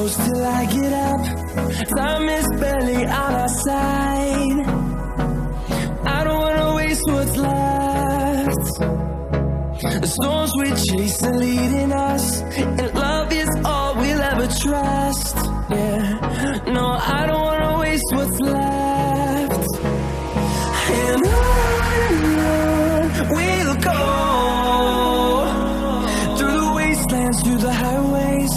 close till I get up. Time is barely on our side. I don't wanna waste what's left. The storms we chase are leading us, and love is all we'll ever trust. Yeah, no, I don't wanna waste what's left. And on we'll go, through the wastelands, through the highways,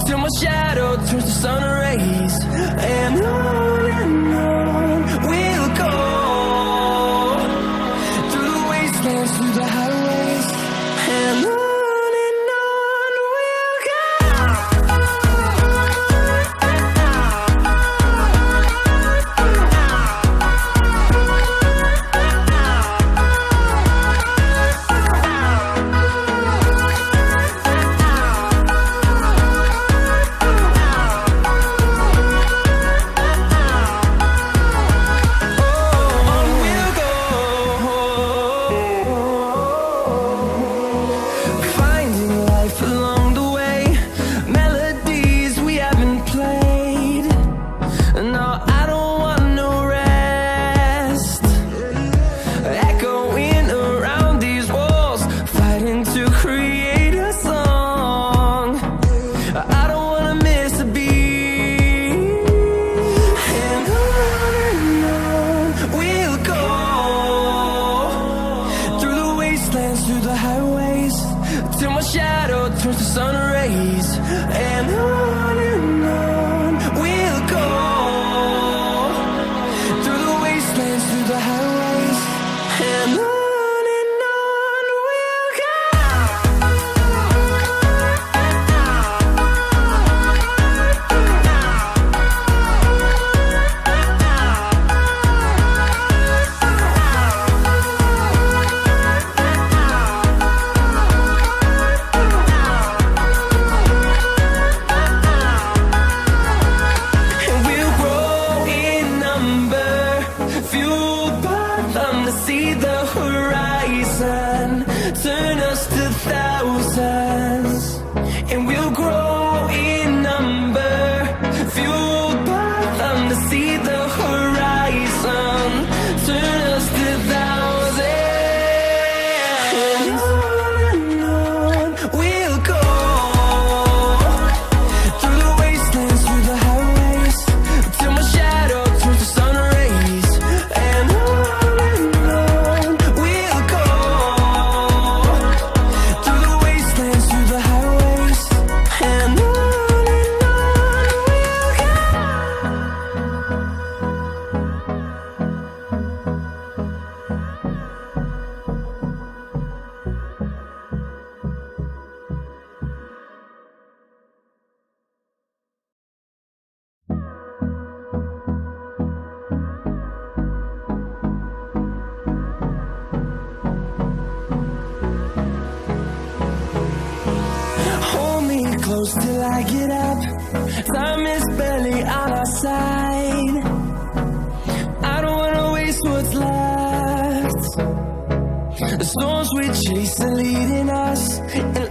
till my shadow turns to sun rays. And on we'll go, through the wastelands, through the highways, and on we'll go. Till I get up, time is barely on our side. I don't wanna waste what's left. The storms we chase are leading us, and